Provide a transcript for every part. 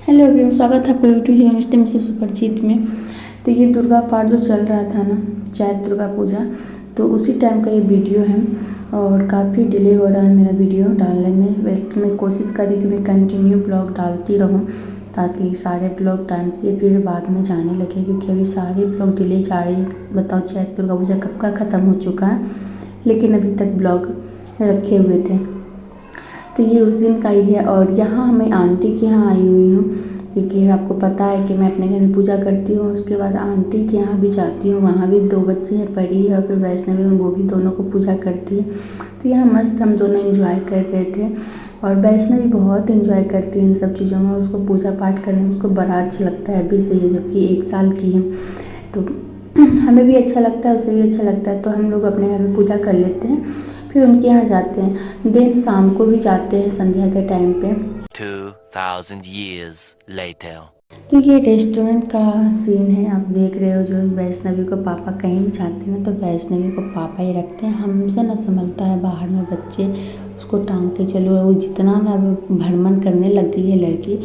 Hello everyone, स्वागत है आपका यूट्यूब चैनल मिस्टर मिसेस सुपरजीत में। तो ये दुर्गा पाठ जो चल रहा था ना, चैत दुर्गा पूजा, तो उसी टाइम का ये वीडियो है और काफ़ी डिले हो रहा है मेरा वीडियो डालने में। मैं कोशिश कर रही कि मैं कंटिन्यू ब्लॉग डालती रहूं ताकि सारे ब्लॉग टाइम से फिर बाद में जाने लगे, क्योंकि अभी सारे ब्लॉग डिले जा रही है। बताओ चैत दुर्गा पूजा कब का ख़त्म हो चुका है, लेकिन अभी तक ब्लॉग रखे हुए थे। तो ये उस दिन का ही है। और यहाँ मैं आंटी के यहाँ आई हुई हूँ, क्योंकि आपको पता है कि मैं अपने घर में पूजा करती हूँ, उसके बाद आंटी के यहाँ भी जाती हूँ। वहाँ भी 2 बच्चे हैं, परी है और फिर वैष्णवी, वो भी दोनों को पूजा करती है। तो यहाँ मस्त हम दोनों एंजॉय कर रहे थे। और वैष्णवी बहुत एंजॉय करती है इन सब चीज़ों में, उसको पूजा पाठ करने में उसको बड़ा अच्छा लगता है अभी से ही, जबकि 1 साल की है। तो हमें भी अच्छा लगता है, उसे भी अच्छा लगता है। तो हम लोग अपने घर में पूजा कर लेते हैं, फिर उनके यहाँ जाते हैं। दिन शाम को भी जाते हैं संध्या के टाइम पे। 2000 years later. तो ये रेस्टोरेंट का सीन है, आप देख रहे हो। जो वैष्णवी को पापा कहीं भी जाते हैं ना, तो वैष्णवी को पापा ही रखते हैं। हमसे ना संभलता है बाहर में बच्चे, उसको टांग के चलो। और वो जितना ना भ्रमण करने लग गई है लड़की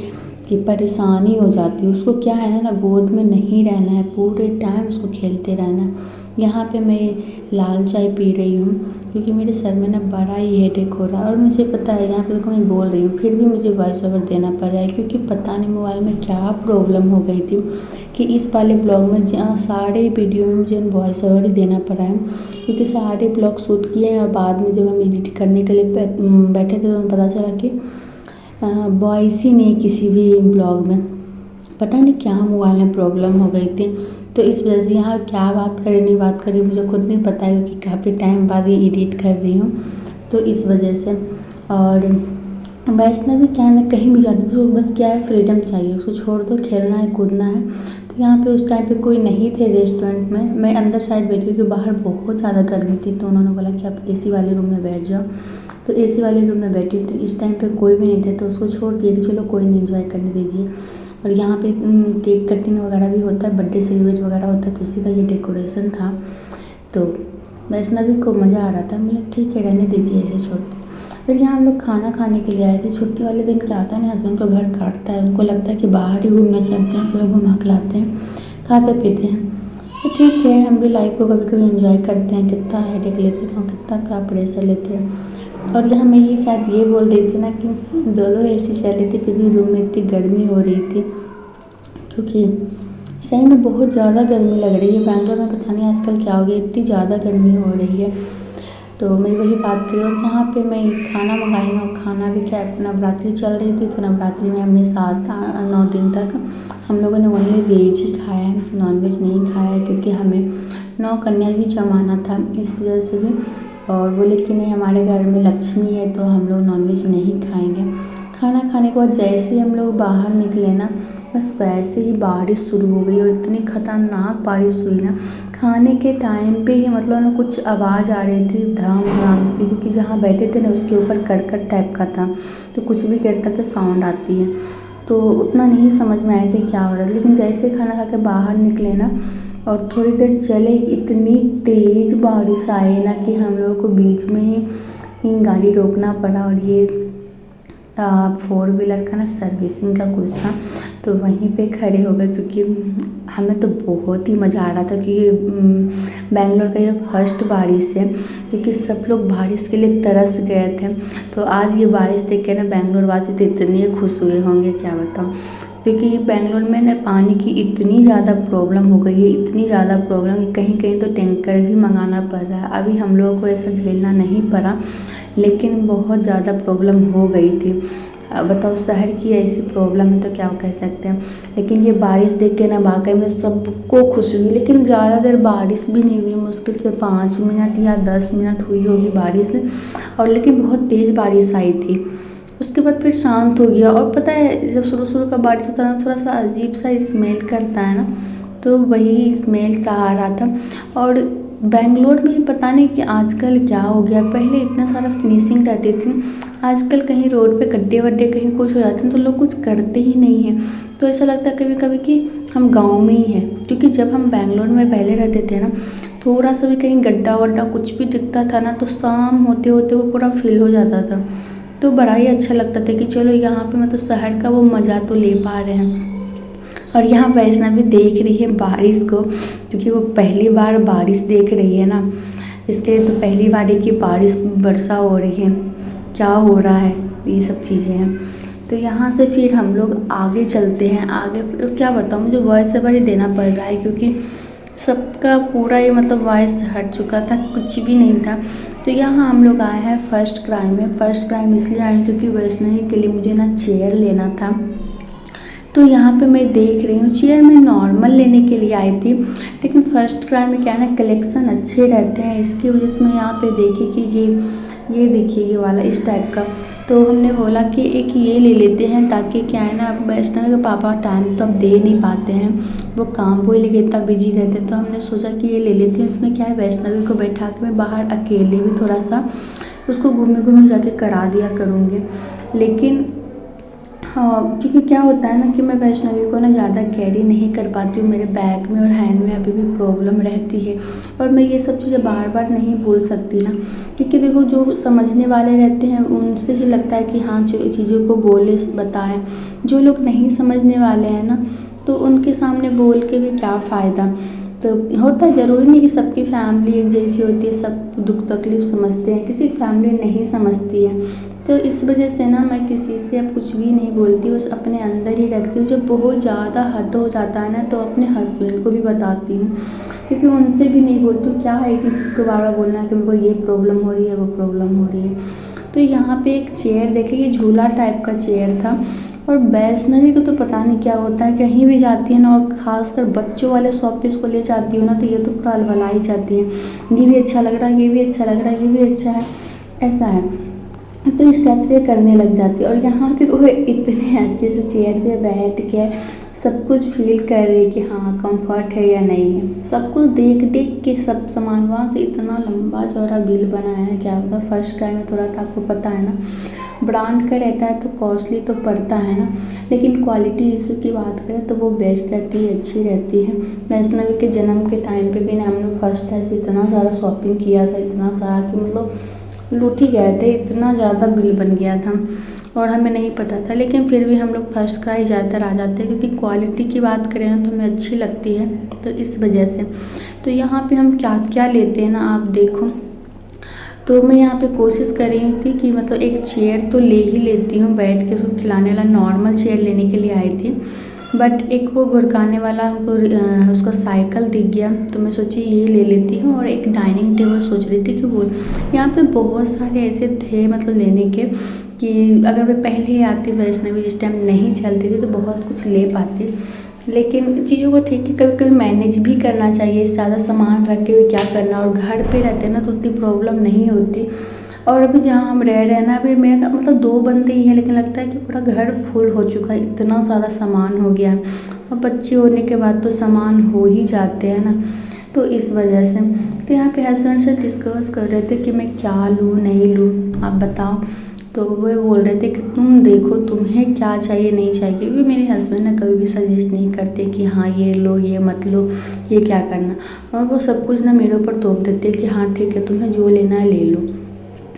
कि परेशानी हो जाती है उसको। क्या है ना, गोद में नहीं रहना है, पूरे टाइम उसको खेलते रहना है। यहाँ पे मैं लाल चाय पी रही हूँ, क्योंकि मेरे सर में ना बड़ा ही हेडेक हो रहा है। और मुझे पता है, यहाँ पे देखो मैं बोल रही हूँ, फिर भी मुझे वॉइस ओवर देना पड़ रहा है, क्योंकि पता नहीं मोबाइल में क्या प्रॉब्लम हो गई थी कि इस वाले ब्लॉग में सारे वीडियो में मुझे वॉइस ओवर ही देना पड़ा है। क्योंकि सारे ब्लॉग शूट किए हैं और बाद में जब हम एडिट करने के लिए बैठे थे, तो हमें पता चला कि वॉइस ही नहीं किसी भी ब्लॉग में। पता नहीं क्या मोबाइल में प्रॉब्लम हो गई थी। तो इस वजह से यहाँ क्या बात करें नहीं बात करें मुझे खुद नहीं पता है, क्योंकि काफ़ी टाइम बाद ये एडिट कर रही हूँ, तो इस वजह से। और वैष्णवी क्या है ना, कहीं भी जाती है तो बस क्या है, फ्रीडम चाहिए उसको, छोड़ दो, खेलना है कूदना है। तो यहाँ पे उस टाइम पे कोई नहीं थे रेस्टोरेंट में। मैं अंदर साइड बैठी हुई, कि बाहर बहुत ज़्यादा गर्मी थी, तो उन्होंने बोला कि आप एसी वाले रूम में बैठ जाओ। तो एसी वाले रूम में बैठी हुई थी। इस टाइम पे कोई भी नहीं थे, तो उसको छोड़ दिया कि चलो कोई नहीं, एंजॉय करने दीजिए। और यहाँ पे केक कटिंग वगैरह भी होता है, बर्थडे सेलिब्रेट वगैरह होता है, तो उसी का ये डेकोरेशन था। तो वैष्णवी को मज़ा आ रहा था, बोले ठीक है रहने दीजिए, ऐसे छोड़ दो। फिर यहाँ हम लोग खाना खाने के लिए आए थे। छुट्टी वाले दिन क्या होता है ना, हस्बैंड को घर काटता है, उनको लगता है कि बाहर ही घूमने चलते हैं, चलो घुमा के लाते हैं, खाते पीते हैं। तो ठीक है, हम भी लाइफ को कभी कभी एंजॉय करते हैं। कितना हेडेक लेते थे, कितना क्या प्रेशर लेते हैं। और यहाँ मैं ये शायद ये बोल रही थी ना कि 2 ऐसी चल रही थी, फिर भी रूम में इतनी गर्मी हो रही थी, क्योंकि सही में बहुत ज़्यादा गर्मी लग रही है। बैंगलोर में पता नहीं आजकल क्या हो गया, इतनी ज़्यादा गर्मी हो रही है। तो मैं वही बात करी। और यहाँ पे मैं खाना मंगाई हूँ, और खाना भी क्या, नवरात्रि चल रही थी, तो नवरात्रि में हमने 7-9 दिन तक हम लोगों ने ओनली वेज ही खाया है, नॉनवेज नहीं खाया है, क्योंकि हमें 9 कन्या भी जमाना था, इस वजह से भी। और बोले कि नहीं, हमारे घर में लक्ष्मी है, तो हम लोग नॉनवेज नहीं खाएंगे। खाना खाने के बाद जैसे ही हम लोग बाहर निकले ना, बस वैसे ही बारिश शुरू हो गई। और इतनी खतरनाक बारिश हुई ना, खाने के टाइम पे ही मतलब ना कुछ आवाज़ आ रही थी धड़ाम धड़ाम की, क्योंकि जहाँ बैठे थे ना उसके ऊपर करकट टाइप का था, तो कुछ भी गिरता था साउंड आती है। तो उतना नहीं समझ में आया कि क्या हो रहा है। लेकिन जैसे खाना खा के बाहर निकले ना और थोड़ी देर चले, इतनी तेज़ बारिश आई ना कि हम लोगों को बीच में ही गाड़ी रोकना पड़ा। और ये 4 व्हीलर का ना सर्विसिंग का कुछ था, तो वहीं पे खड़े हो गए, क्योंकि हमें तो बहुत ही मज़ा आ रहा था। क्योंकि बेंगलोर का ये फर्स्ट बारिश है, क्योंकि सब लोग बारिश के लिए तरस गए थे। तो आज ये बारिश देख के ना बेंगलोर वासी तो इतने खुश हुए होंगे, क्या बताऊँ। क्योंकि बेंगलोर में ना पानी की इतनी ज़्यादा प्रॉब्लम हो गई है, इतनी ज़्यादा प्रॉब्लम कि कहीं कहीं तो टैंकर भी मंगाना पड़ रहा है। अभी हम लोगों को ऐसा झेलना नहीं पड़ा, लेकिन बहुत ज़्यादा प्रॉब्लम हो गई थी। अब बताओ, शहर की ऐसी प्रॉब्लम है तो क्या कह सकते हैं। लेकिन ये बारिश देख के ना वाकई में सबको खुशी हुई। लेकिन ज़्यादा देर बारिश भी नहीं हुई, मुश्किल से 5 मिनट या 10 मिनट हुई होगी बारिश। और लेकिन बहुत तेज़ बारिश आई थी, उसके बाद फिर शांत हो गया। और पता है, जब शुरू शुरू का बारिश होता है ना, थोड़ा सा अजीब सा स्मेल करता है ना, तो वही स्मेल सा आ रहा था। और बेंगलोर में पता नहीं कि आजकल क्या हो गया, पहले इतना सारा फिनिशिंग रहती थी, आजकल कहीं रोड पे गड्ढे वड्ढे कहीं कुछ हो जाते हैं तो लोग कुछ करते ही नहीं हैं। तो ऐसा लगता है कभी कभी कि हम गांव में ही हैं, क्योंकि जब हम बेंगलोर में पहले रहते थे ना, थोड़ा सा भी कहीं गड्ढा वड्ढा कुछ भी दिखता था ना, तो शाम होते होते वो पूरा फिल हो जाता था। तो बड़ा ही अच्छा लगता था कि चलो यहाँ पे मतलब शहर का वो मज़ा तो ले पा रहे हैं। और यहाँ वैष्णवी देख रही है बारिश को, क्योंकि वो पहली बार बारिश देख रही है ना, इसके लिए तो पहली बार है कि बारिश वर्षा हो रही है, क्या हो रहा है, ये सब चीज़ें हैं। तो यहाँ से फिर हम लोग आगे चलते हैं। आगे क्या बताऊँ, मुझे वॉइस ओवर ही देना पड़ रहा है क्योंकि सबका पूरा ये मतलब वॉइस हट चुका था, कुछ भी नहीं था। तो यहाँ हम लोग आए हैं फर्स्ट क्राई में। फर्स्ट क्राई में इसलिए आए क्योंकि वैष्णवी के लिए मुझे ना चेयर लेना था। तो यहाँ पे मैं देख रही हूँ, चेयर मैं नॉर्मल लेने के लिए आई थी, लेकिन फर्स्ट क्राई में क्या है ना, कलेक्शन अच्छे रहते हैं, इसकी वजह से मैं यहाँ पे देखी कि ये देखिए ये वाला इस टाइप का। तो हमने बोला कि एक ये ले लेते हैं, ताकि क्या है ना, वैष्णवी के पापा टाइम तो अब दे नहीं पाते हैं, वो काम को ही लेके इतना बिजी रहते हैं। तो हमने सोचा कि ये ले लेते हैं। उसमें क्या है, वैष्णवी को बैठा के मैं बाहर अकेले भी थोड़ा सा उसको घूमे घूमे जाके करा दिया करूँगी। लेकिन हाँ, क्योंकि क्या होता है ना कि मैं वैष्णवी को ना ज़्यादा कैरी नहीं कर पाती हूँ, मेरे बैग में और हैंड में अभी भी प्रॉब्लम रहती है, और मैं ये सब चीज़ें बार बार नहीं बोल सकती ना, क्योंकि देखो जो समझने वाले रहते हैं उनसे ही लगता है कि हाँ चीज़ों को बोले बताएं। जो लोग नहीं समझने वाले हैं ना, तो उनके सामने बोल के भी क्या फ़ायदा। तो होता है, ज़रूरी नहीं कि सबकी फैमिली एक जैसी होती है, सब दुख तकलीफ समझते हैं, किसी फैमिली नहीं समझती है। तो इस वजह से ना मैं किसी से अब कुछ भी नहीं बोलती, बस अपने अंदर ही रखती हूँ। जब बहुत ज़्यादा हद हो जाता है ना, तो अपने हस्बैंड को भी बताती हूँ, क्योंकि उनसे भी नहीं बोलती हूँ। क्या है कि जिसको बार बार बोलना है कि मेरे को ये प्रॉब्लम हो रही है, वो प्रॉब्लम हो रही है। तो यहाँ पे एक चेयर देखे, ये झूला टाइप का चेयर था। और वैष्णवी को तो पता नहीं क्या होता है, कहीं भी जाती है ना, और ख़ासकर बच्चों वाले शॉप पे इसको ले जाती हो ना, तो ये तो पूरा अलवलाई जाती है, ये भी अच्छा लग रहा है, ये भी अच्छा लग रहा है, ये भी अच्छा है, ऐसा है। तो इस टाइप से करने लग जाती है। और यहाँ पे वो इतने अच्छे से चेयर पे बैठ के सब कुछ फील कर रही है कि हाँ कंफर्ट है या नहीं है। सब कुछ देख देख के सब सामान, वहाँ से इतना लंबा चौड़ा बिल बना है ना, क्या होता है। फर्स्ट क्राई में थोड़ा सा आपको पता है ना, ब्रांड का रहता है तो कॉस्टली तो पड़ता है ना, लेकिन क्वालिटी इशू की बात करें तो वो बेस्ट रहती है, अच्छी रहती है। वैष्णवी के जन्म के टाइम पे भी ना हमने फर्स्ट क्राई से इतना सारा शॉपिंग किया था, इतना सारा कि मतलब लूट ही गए थे, इतना ज़्यादा बिल बन गया था और हमें नहीं पता था। लेकिन फिर भी हम लोग फर्स्ट क्राई ज़्यादातर आ जाते हैं, क्योंकि क्वालिटी की बात करें ना तो हमें अच्छी लगती है, तो इस वजह से। तो यहाँ पे हम क्या क्या लेते हैं ना, आप देखो। तो मैं यहाँ पे कोशिश कर रही थी कि मतलब एक चेयर तो ले ही लेती हूँ, बैठ के उसको खिलाने वाला नॉर्मल चेयर लेने के लिए आई थी, बट एक वो गुरकाने वाला हमको उसका साइकिल दिख गया, तो मैं सोची ये ले लेती हूँ। और एक डाइनिंग टेबल सोच रही थी कि वो, यहाँ पे बहुत सारे ऐसे थे मतलब लेने के, कि अगर मैं पहले ही आती वैष्णवी जिस टाइम नहीं चलती थी तो बहुत कुछ ले पाती। लेकिन चीज़ों को ठीक है, कभी कभी मैनेज भी करना चाहिए, ज़्यादा सामान रखे हुए क्या करना। और घर पे रहते हैं ना तो उतनी प्रॉब्लम नहीं होती। और अभी जहाँ हम रह रहे हैं ना, अभी मेरा मतलब 2 बंदे ही हैं, लेकिन लगता है कि पूरा घर फुल हो चुका है, इतना सारा सामान हो गया है। और बच्चे होने के बाद तो सामान हो ही जाते हैं ना, तो इस वजह से। तो यहाँ पे हस्बैंड से डिस्कस कर रहे थे कि मैं क्या लूँ नहीं लूँ, आप बताओ। तो वो बोल रहे थे कि तुम देखो तुम्हें क्या चाहिए नहीं चाहिए, क्योंकि मेरे हस्बैंड ना कभी भी सजेस्ट नहीं करते कि हाँ ये लो ये मत लो, ये क्या करना। और वो सब कुछ ना मेरे ऊपर थोप देते कि हाँ ठीक है तुम्हें जो लेना है ले लो।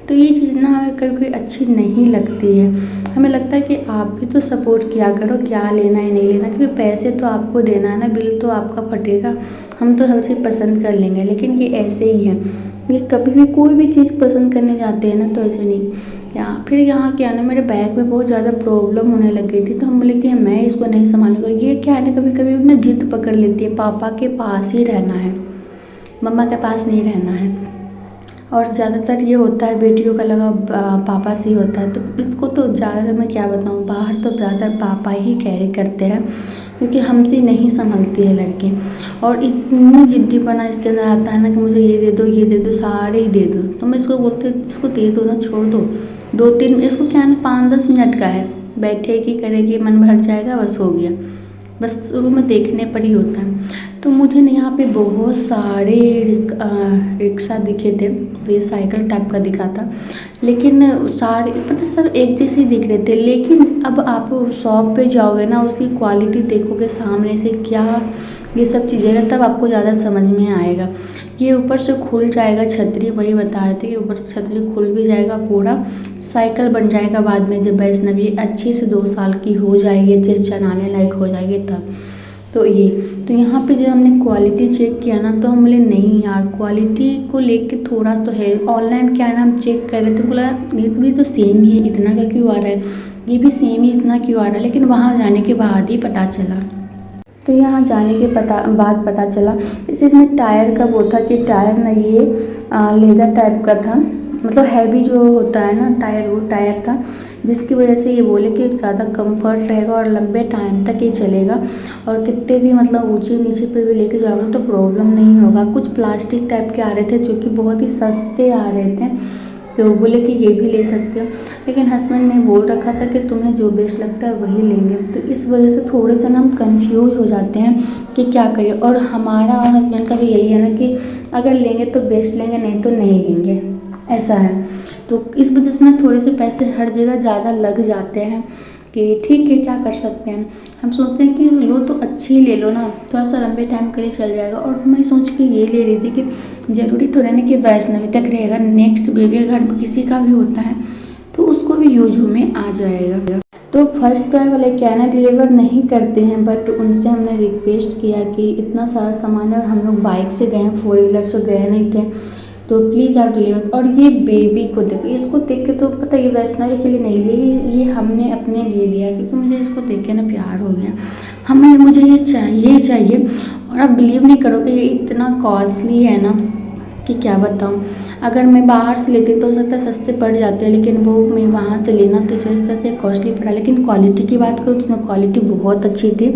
तो ये चीज़ ना हमें कभी कभी अच्छी नहीं लगती है। हमें लगता है कि आप भी तो सपोर्ट किया करो, क्या लेना है नहीं लेना, क्योंकि पैसे तो आपको देना है ना, बिल तो आपका फटेगा। हम तो हर चीज़ पसंद कर लेंगे, लेकिन ये ऐसे ही है, ये कभी भी कोई भी चीज़ पसंद करने जाते हैं ना तो ऐसे नहीं। फिर यहाँ क्या ना, मेरे बैग में बहुत ज़्यादा प्रॉब्लम होने लग गई थी, तो हम बोले कि मैं इसको नहीं संभालूंगा। ये क्या है ना, कभी कभी ना जिद पकड़ लेती है, पापा के पास ही रहना है, मम्मा के पास नहीं रहना है। और ज़्यादातर ये होता है बेटियों का लगाव पापा से ही होता है। तो इसको तो ज़्यादातर मैं क्या बताऊँ, बाहर तो ज़्यादातर पापा ही कैरी करते हैं, क्योंकि हमसे नहीं संभलती है लड़के। और इतनी जिद्दीपना इसके अंदर आता है ना कि मुझे ये दे दो सारे ही दे दो। तो मैं इसको बोलती हूँ इसको दे दो ना, छोड़ दो 2-3, इसको क्या है ना 5-10 मिनट का है, बैठेगी करेगी मन भर जाएगा, बस हो गया, बस शुरू में देखने पर ही होता है। तो मुझे ना यहाँ पे बहुत सारे रिक्शा दिखे थे, तो ये साइकिल टाइप का दिखा था, लेकिन सारे पता सब एक जैसे ही दिख रहे थे। लेकिन अब आप शॉप पे जाओगे ना, उसकी क्वालिटी देखोगे सामने से, क्या ये सब चीज़ें ना, तब आपको ज़्यादा समझ में आएगा। ये ऊपर से खुल जाएगा छतरी, वही बता रहे थे कि ऊपर से छतरी खुल भी जाएगा, पूरा साइकिल बन जाएगा बाद में, जब वैष्णवी अच्छे से 2 साल की हो जाएगी, अच्छे से चलाने लायक हो जाएगी तब। तो यहाँ पे जब हमने क्वालिटी चेक किया ना, तो हम बोले नहीं यार, क्वालिटी को लेके थोड़ा तो है। ऑनलाइन क्या है ना, हम चेक कर रहे थे, बोला ये भी तो सेम ही है, इतना का क्यों आ रहा है, ये भी सेम ही इतना क्यों आ रहा है। लेकिन वहाँ जाने के बाद ही पता चला। तो यहाँ जाने के बाद पता चला, इसमें टायर का वो था कि टायर ना ये लेदर टाइप का था, मतलब हैवी जो होता है ना टायर, वो टायर था, जिसकी वजह से ये बोले कि ज़्यादा कंफर्ट रहेगा और लंबे टाइम तक ये चलेगा, और कितने भी मतलब ऊंचे नीचे पे भी लेके जाओगे तो प्रॉब्लम नहीं होगा। कुछ प्लास्टिक टाइप के आ रहे थे जो कि बहुत ही सस्ते आ रहे थे, तो बोले कि ये भी ले सकते हो, लेकिन हस्बैंड ने बोल रखा था कि तुम्हें जो बेस्ट लगता है वही लेंगे। तो इस वजह से थोड़े से ना हम कंफ्यूज हो जाते हैं कि क्या करें। और हमारा और हस्बैंड का भी यही है ना कि अगर लेंगे तो बेस्ट लेंगे, नहीं तो नहीं लेंगे, ऐसा है। तो इस वजह से ना थोड़े से पैसे हर जगह ज़्यादा लग जाते हैं कि ठीक है, क्या कर सकते हैं। हम सोचते हैं कि लो तो अच्छी ही ले लो ना, थोड़ा सा लंबे टाइम के लिए चल जाएगा। और मैं सोच के ये ले रही थी कि ज़रूरी तो रहने कि वैष्णवी तक रहेगा, नेक्स्ट बेबी घर में किसी का भी होता है तो उसको भी यूज में आ जाएगा। तो फर्स्ट टाइम वाले क्या है ना, डिलीवर नहीं करते हैं, बट उनसे हमने रिक्वेस्ट किया कि इतना सारा सामान है और हम लोग बाइक से गए, 4 व्हीलर से गए नहीं थे, तो प्लीज़ आप डिलीवर। और ये बेबी को देखो, इसको देख के तो पता ये वैष्णवी के लिए नहीं लिए, ये हमने अपने लिए लिया, क्योंकि मुझे इसको देख के ना प्यार हो गया, मुझे ये चाहिए। और आप बिलीव नहीं करोगे, ये इतना कॉस्टली है ना कि क्या बताऊँ। अगर मैं बाहर से लेती तो हो सकता है सस्ते पड़ जाते हैं, लेकिन वो मैं वहाँ से लेना तो इस तरह से कॉस्टली पड़ा। लेकिन क्वालिटी की बात करूँ तो उसमें क्वालिटी बहुत अच्छी थी,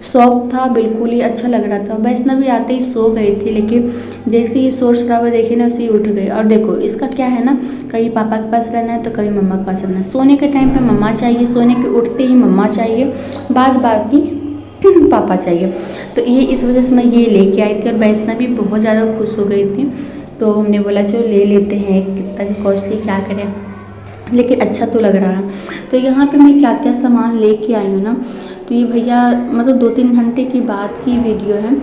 सॉफ्ट था, बिल्कुल ही अच्छा लग रहा था। वैष्णवी आते ही सो गई थी, लेकिन जैसे ही शोर शराबा देखे ना, उसे ही उठ गई। और देखो इसका क्या है ना, कभी पापा के पास रहना है तो कभी मम्मा के पास रहना है। सोने के टाइम पर मम्मा चाहिए, सोने के उठते ही मम्मा चाहिए, बाद की पापा चाहिए। तो ये इस वजह से मैं ये लेके आई थी, और वैष्णवी बहुत ज़्यादा खुश हो गई थी। तो हमने बोला चलो ले लेते हैं, कितना भी कॉस्टली क्या करें, लेकिन अच्छा तो लग रहा है। तो यहाँ पे मैं क्या क्या सामान लेके आई हूँ ना, तो ये भैया मतलब 2-3 घंटे की बाद की वीडियो है।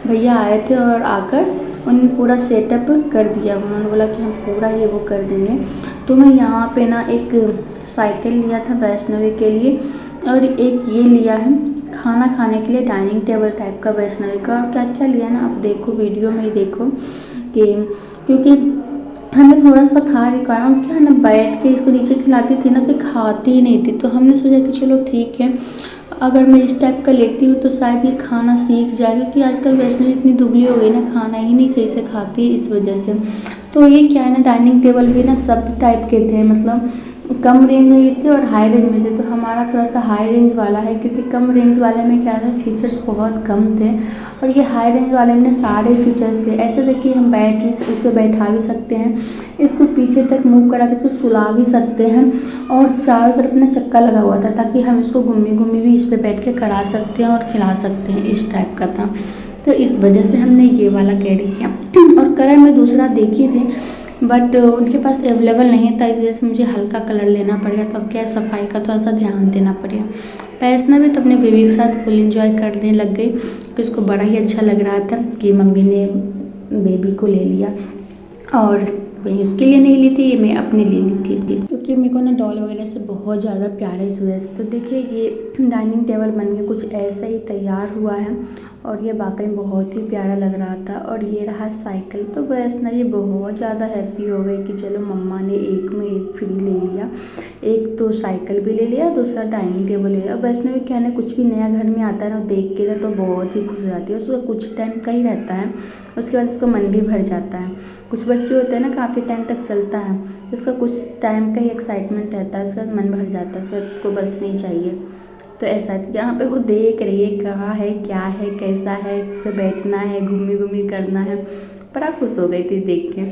भैया आए थे और आकर उन्होंने पूरा सेटअप कर दिया। उन्होंने बोला कि हम पूरा ये वो कर देंगे। तो मैं यहाँ पे ना एक साइकिल लिया था वैष्णवी के लिए, और एक ये लिया है खाना खाने के लिए डाइनिंग टेबल टाइप का वैष्णवी का। और क्या क्या लिया ना, आप देखो वीडियो में ही देखो कि, क्योंकि हमें थोड़ा सा खा रही कारण क्या है ना, बैठ के इसको नीचे खिलाती थी ना तो खाती ही नहीं थी। तो हमने सोचा कि चलो ठीक है, अगर मैं इस टाइप का लेती हूँ तो शायद ये खाना सीख जाए, क्योंकि आजकल वैष्णवी इतनी दुबली हो गई ना, खाना ही नहीं सही से खाती है इस वजह से। तो ये क्या है ना, डाइनिंग टेबल भी ना सब टाइप के थे, मतलब कम रेंज में भी थे और हाई रेंज में थे। तो हमारा थोड़ा सा हाई रेंज वाला है, क्योंकि कम रेंज वाले में क्या है ना, फीचर्स बहुत कम थे, और ये हाई रेंज वाले में सारे फीचर्स थे। ऐसे थे कि हम बैठ भी इस पर बैठा भी सकते हैं, इसको पीछे तक मूव करा के इसको सुला भी सकते हैं, और चारों तरफ ना चक्का लगा हुआ था ताकि हम इसको घूमी भी इस पर बैठ के करा सकते हैं और खिला सकते हैं, इस टाइप का था। तो इस वजह से हमने ये वाला कैरी किया। और कलर में दूसरा देखी थी, बट उनके पास अवेलेबल नहीं था, इस वजह से मुझे हल्का कलर लेना पड़ेगा। तो अब क्या, सफाई का थोड़ा सा ध्यान देना पड़ेगा। वैष्णवी तो अपने बेबी के साथ फुल एंजॉय करने लग गई, क्योंकि उसको बड़ा ही अच्छा लग रहा था कि मम्मी ने बेबी को ले लिया। और वही उसके लिए नहीं ली थी, ये मैं अपने लिए ली थी, क्योंकि मेरे को ना डॉल वगैरह से बहुत ज़्यादा प्यार है इस वजह से। तो देखिए ये डाइनिंग टेबल बन के कुछ ऐसा ही तैयार हुआ है, और ये वाकई में बहुत ही प्यारा लग रहा था। और ये रहा साइकिल। तो वैष्णवी बहुत ज़्यादा हैप्पी हो गई कि चलो मम्मा ने एक में एक फ्री ले लिया, एक तो साइकिल भी ले लिया, दूसरा डाइनिंग टेबल ले लिया। वैष्णवी क्या है ना, कुछ भी नया घर में आता है ना, देख के ना तो बहुत ही खुश हो जाती है। उसका कुछ टाइम का ही रहता है, उसके बाद उसका मन भी भर जाता है। कुछ बच्चे होते हैं ना काफ़ी टाइम तक चलता है, उसका कुछ टाइम का ही एक्साइटमेंट रहता है, उसके बाद मन भर जाता है, उसको बस नहीं चाहिए। तो ऐसा है, यहाँ पे वो देख रही है कहाँ है, क्या है, कैसा है, बैठना है, घूमी करना है, बड़ा खुश हो गई थी देख के।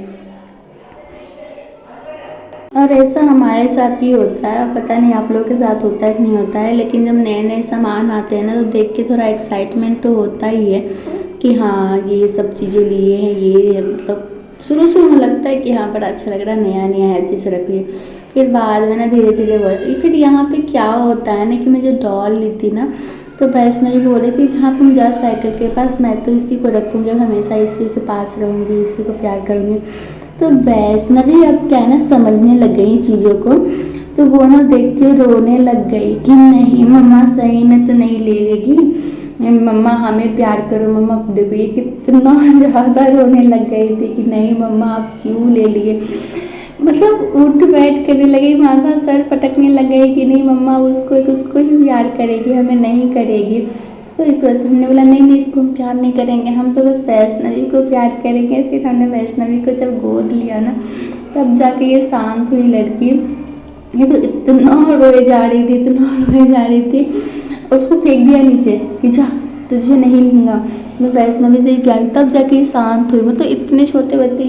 और ऐसा हमारे साथ भी होता है, पता नहीं आप लोगों के साथ होता है कि नहीं होता है, लेकिन जब नए नए सामान आते हैं ना तो देख के थोड़ा एक्साइटमेंट तो होता ही है कि हाँ ये सब चीज़ें लिए हैं। ये मतलब शुरू में लगता है कि हाँ बड़ा अच्छा लग रहा है, नया नया अच्छे से रखिए, फिर बाद में ना धीरे धीरे वो। फिर यहाँ पे क्या होता है ना कि मैं जो डॉल ली थी ना, तो वैष्णवी को बोले कि हाँ तुम जाओ साइकिल के पास, मैं तो इसी को रखूँगी, अब हमेशा इसी के पास रहूँगी, इसी को प्यार करूँगी। तो वैष्णवी अब क्या है ना समझने लग गई चीज़ों को, तो वो ना देख के रोने लग गई कि नहीं मम्मा सही में तो नहीं ले लेगी, मम्मा हमें प्यार करो मम्मा। देखो ये कितना ज़्यादा रोने लग गई थी कि नहीं मम्मा आप क्यों ले लिए, मतलब उठ बैठ करने लगी, माथा सर पटकने लग गई कि नहीं मम्मा उसको ही प्यार करेगी, हमें नहीं करेगी। तो इस वक्त हमने बोला नहीं नहीं इसको हम प्यार नहीं करेंगे, हम तो बस वैष्णवी को प्यार करेंगे। फिर हमने वैष्णवी को जब गोद लिया ना तब जाके ये शांत हुई लड़की। ये तो इतना रोए जा रही थी, इतना रोए जा रही थी, और उसको फेंक दिया नीचे कि जा तुझे नहीं लूँगा, मैं वैष्णवी से ही प्यार, तब जाके ये शांत हुई। मतलब इतने छोटे बच्चे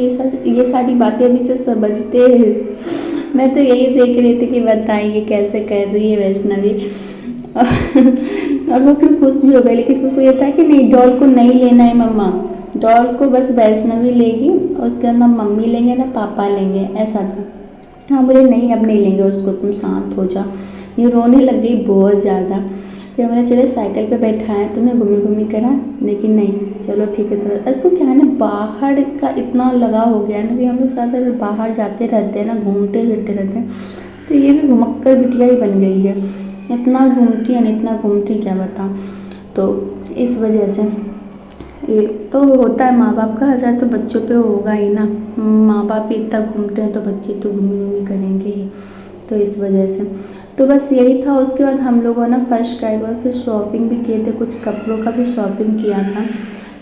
ये सारी बातें अभी से समझते हैं। मैं तो यही देख रही थी कि बताइए कैसे कर रही है वैष्णवी। और वो फिर खुश भी हो गई, लेकिन उसको ये था कि नहीं डॉल को नहीं लेना है मम्मा, डॉल को बस वैष्णवी लेगी और उसके अंदर मम्मी लेंगे ना पापा लेंगे, ऐसा था। हाँ बोले नहीं अब नहीं लेंगे उसको, तुम शांत हो जाओ। ये रोने लग गई बहुत ज़्यादा। फिर मैंने चले साइकिल पे बैठाया तुम्हें घूमी घूमी करा, लेकिन नहीं चलो ठीक है। थोड़ा तो क्या है ना बाहर का इतना लगाव हो गया है ना कि हम लोग ज़्यादातर बाहर जाते रहते हैं ना, घूमते फिरते रहते हैं, तो ये भी घुमक्कर बिटिया ही बन गई है, इतना घूमती है इतना घूमती क्या बताऊँ। तो इस वजह से ये तो होता है, माँ बाप का असर तो बच्चों पे होगा ही ना, माँ बाप ही इतना घूमते हैं तो बच्चे तो घूमी घूमी करेंगे ही। तो इस वजह से तो बस यही था। उसके बाद हम लोगों ने फर्स्ट क्राई के बाद फिर शॉपिंग भी किए थे, कुछ कपड़ों का भी शॉपिंग किया था,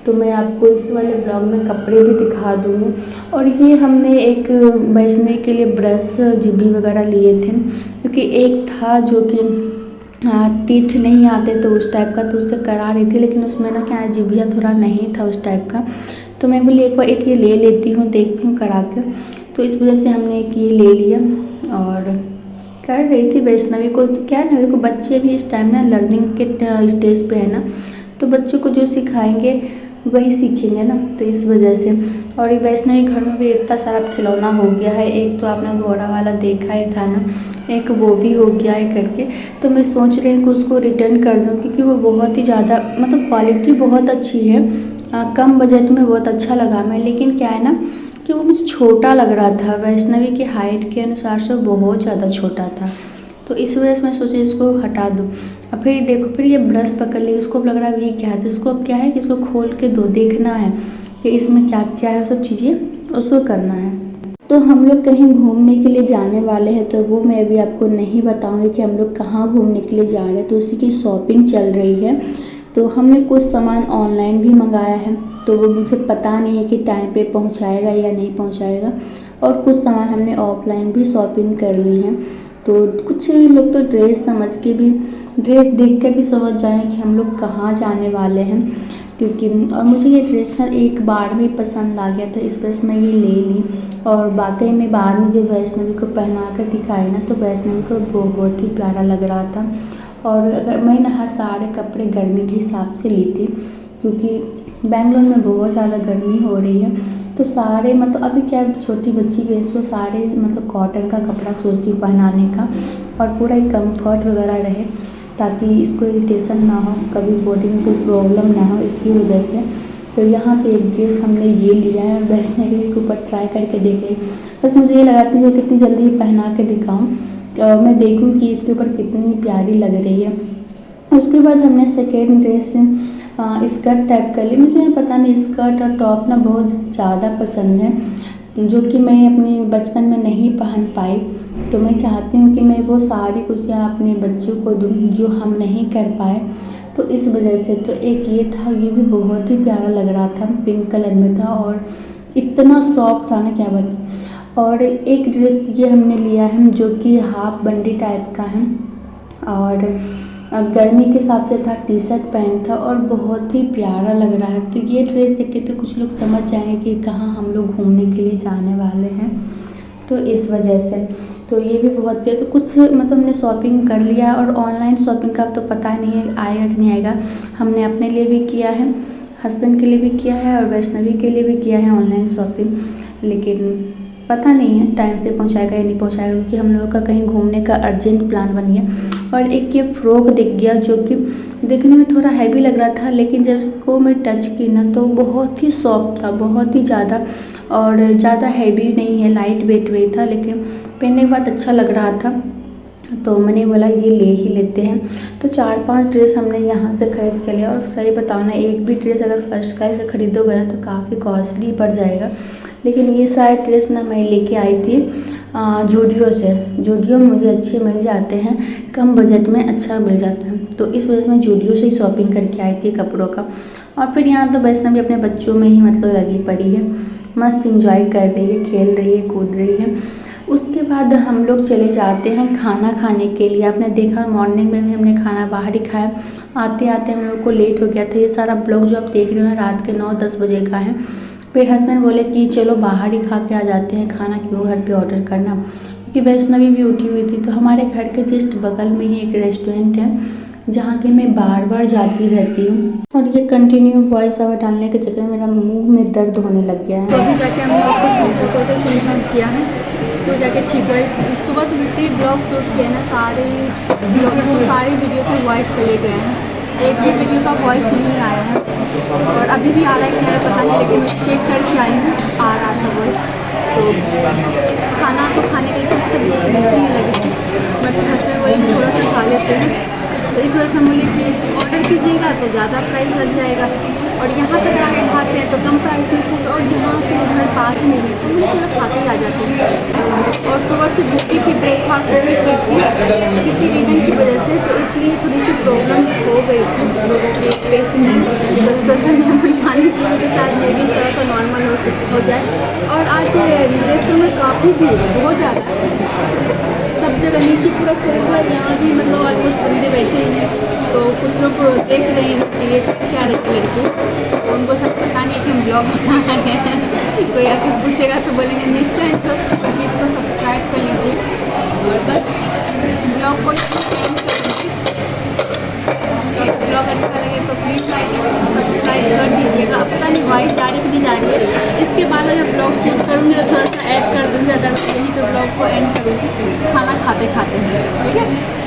तो मैं आपको इस वाले ब्लॉग में कपड़े भी दिखा दूँगी। और ये हमने एक वैष्णवी के लिए ब्रश जिबी वगैरह लिए थे, क्योंकि एक था जो कि टीथ नहीं आते तो उस टाइप का, तो उसे करा रही थी, लेकिन उसमें ना क्या है जिबिया थोड़ा नहीं था उस टाइप का, तो मैं बोली एक बार एक ये ले लेती हूँ देखती हूँ करा के। तो इस वजह से हमने एक ये ले लिया और कर रही थी वैष्णवी को। क्या है ना देखो बच्चे भी इस टाइम ना लर्निंग के स्टेज पे है ना, तो बच्चों को जो सिखाएंगे वही सीखेंगे ना, तो इस वजह से। और ये वैष्णवी घर में भी इतना सारा खिलौना हो गया है, एक तो आपने घोड़ा वाला देखा ही था ना, एक वो भी हो गया है करके, तो मैं सोच रही हूँ कि उसको रिटर्न कर दूँ, क्योंकि वो बहुत ही ज़्यादा मतलब क्वालिटी बहुत अच्छी है, कम बजट में बहुत अच्छा लगा मैं, लेकिन क्या है ना कि वो मुझे छोटा लग रहा था, वैष्णवी की हाइट के अनुसार से बहुत ज़्यादा छोटा था, तो इस वजह से मैं सोची इसको हटा दूँ। अब फिर देखो फिर ये ब्रश पकड़ ली, उसको अब लग रहा है ये क्या है, तो इसको अब क्या है कि इसको खोल के देखना है कि इसमें क्या क्या है, सब चीज़ें उसको करना है। तो हम लोग कहीं घूमने के लिए जाने वाले हैं, तो वो मैं अभी आपको नहीं बताऊंगी कि हम लोग कहाँ घूमने के लिए जा रहे हैं, तो उसी की शॉपिंग चल रही है। तो हमने कुछ सामान ऑनलाइन भी मंगाया है, तो वो मुझे पता नहीं है कि टाइम पे पहुंचाएगा या नहीं पहुंचाएगा, और कुछ सामान हमने ऑफलाइन भी शॉपिंग कर ली है। तो कुछ लोग तो ड्रेस समझ के भी, ड्रेस देख कर भी समझ जाए कि हम लोग कहाँ जाने वाले हैं, क्योंकि और मुझे ये ड्रेस ना एक बार में पसंद आ गया था, इस वजह से मैं ये ले ली। और वाकई में बाद में जब वैष्णवी को पहना कर दिखाई ना, तो वैष्णवी को बहुत ही प्यारा लग रहा था। और अगर मैं ना सारे कपड़े गर्मी के हिसाब से ली थी, क्योंकि बेंगलोर में बहुत ज़्यादा गर्मी हो रही है, तो सारे मतलब अभी क्या छोटी बच्ची भी है, तो सारे मतलब कॉटन का कपड़ा सोचती हूँ पहनाने का, और पूरा एक कम्फर्ट वगैरह रहे, ताकि इसको इरिटेशन ना हो, कभी बॉडी में कोई प्रॉब्लम ना हो, इसकी वजह से। तो यहाँ पे एक ड्रेस हमने ये लिया है, वैष्णवी के ऊपर ट्राई करके देख रही, बस मुझे ये लगा था जो कितनी जल्दी पहना के दिखाऊँ, मैं देखूँ कि इसके ऊपर कितनी प्यारी लग रही है। उसके बाद हमने सेकेंड ड्रेस स्कर्ट टाइप कर ली। मुझे पता नहीं स्कर्ट और टॉप ना बहुत ज़्यादा पसंद है, जो कि मैं अपने बचपन में नहीं पहन पाई, तो मैं चाहती हूँ कि मैं वो सारी खुशियाँ अपने बच्चों को दूँ जो हम नहीं कर पाए, तो इस वजह से। तो एक ये था, ये भी बहुत ही प्यारा लग रहा था, पिंक कलर में था और इतना सॉफ्ट था ना क्या बताऊँ। और एक ड्रेस ये हमने लिया है जो कि हाफ बंडी टाइप का है, और गर्मी के हिसाब से था, टी शर्ट पैंट था और बहुत ही प्यारा लग रहा है। तो ये ड्रेस देख के तो कुछ लोग समझ जाएंगे कि कहाँ हम लोग घूमने के लिए जाने वाले हैं, तो इस वजह से। तो ये भी बहुत प्यारा, तो कुछ मतलब हमने शॉपिंग कर लिया। और ऑनलाइन शॉपिंग का तो पता नहीं है आएगा कि नहीं आएगा, हमने अपने लिए भी किया है, हस्बैंड के लिए भी किया है और वैष्णवी के लिए भी किया है ऑनलाइन शॉपिंग, लेकिन पता नहीं है टाइम से पहुंचाएगा या नहीं पहुंचाएगा, क्योंकि हम लोगों का कहीं घूमने का अर्जेंट प्लान बन गया। और एक ये फ्रॉक दिख गया जो कि देखने में थोड़ा हैवी लग रहा था, लेकिन जब इसको मैं टच की ना तो बहुत ही सॉफ्ट था, बहुत ही ज़्यादा, और ज़्यादा हैवी नहीं है, लाइट वेट में था, लेकिन पहनने के बाद अच्छा लग रहा था। तो मैंने बोला ये ले ही लेते हैं। तो 4-5 ड्रेस हमने यहाँ से ख़रीद के लिया। और सही बताओ ना, एक भी ड्रेस अगर फर्स्ट क्राई से ख़रीदोगे ना तो काफ़ी कॉस्टली पड़ जाएगा। लेकिन ये सारे ड्रेस ना मैं लेके आई थी जूडियो से। जूडियो में मुझे अच्छे मिल जाते हैं, कम बजट में अच्छा मिल जाता है, तो इस वजह से मैं जूडियो से ही शॉपिंग करके आई थी कपड़ों का। और फिर यहाँ तो वैष्णवी अपने बच्चों में ही मतलब लगी पड़ी है, मस्त इंजॉय कर रही है, खेल रही है, कूद रही है। उसके बाद हम लोग चले जाते हैं खाना खाने के लिए। आपने देखा मॉर्निंग में भी हमने खाना बाहर ही खाया, आते आते हम लोग को लेट हो गया था। ये सारा ब्लॉग जो आप देख रहे हो ना रात के 9-10 बजे का है। फिर हस्बैंड बोले कि चलो बाहर ही खा के आ जाते हैं, खाना क्यों घर पे ऑर्डर करना, क्योंकि वैष्णवी भी उठी हुई थी। तो हमारे घर के जस्ट बगल में ही एक रेस्टोरेंट है जहाँ की मैं बार बार जाती रहती हूँ। और ये कंटिन्यू वॉइस ओवर डालने के चक्कर में मेरा मुंह में दर्द होने लग गया है। तो अभी जाके हम लोग को सुनसान किया है, तो जाके ठीक है। सुबह से जितने ब्लॉग शूट किए ना सारे ब्लॉग तो सारी वीडियो के वॉइस चले गए हैं, एक भी वीडियो का वॉइस नहीं आया है। और अभी भी आ रहा है कि नहीं पता नहीं, लेकिन मैं चेक करके आई हूँ, आ रहा था वॉइस। तो खाना तो खाने के लिए बिल्कुल नहीं लगी थी, बट हस्बैंड वही थोड़ा सा खा लेते हैं। तो इस वजह से हम बोले कि ऑर्डर कीजिएगा तो ज़्यादा प्राइस लग जाएगा, और यहाँ तक आगे खाते हैं तो कम प्राइस में चाहिए, और यहाँ से घर पास में है तो मुझे चलो खाते ही आ जाते हैं। और सुबह से भूखी थी, ब्रेकफास्ट नहीं की थी किसी रीज़न की वजह से, तो इसलिए थोड़ी सी प्रॉब्लम हो गई थी एक पेट में। तो लेमन पानी पीने के साथ ये भी थोड़ा सा नॉर्मल हो जाए। और आज रेस्टोरेंट में काफ़ी भीड़ बहुत ज़्यादा, सब जगह नीचे पूरा खोल हुआ है, यहाँ भी मतलब ऑलमोस्ट बंदे बैठे ही हैं। तो कुछ लोग देख रहे हैं कि ये क्या रहे लड़के, तो उनको सब पता नहीं कि हम ब्लॉग बना रहे हैं। कोई आके पूछेगा तो बोलेंगे निश्चय संगीत को सब्सक्राइब कर लीजिए। और बस ब्लॉग को एंड करूँगी। ब्लॉग अच्छा लगे तो प्लीज़ सब्सक्राइब कर दीजिएगा। अब पता नहीं वॉइस जा रही कि नहीं जा रही है, इसके बाद अगर ब्लॉग शूट करूँगी तो थोड़ा सा ऐड कर दूँगी, अदर यहीं पर ब्लॉग को एंड करूँगी खाना खाते खाते, ठीक है।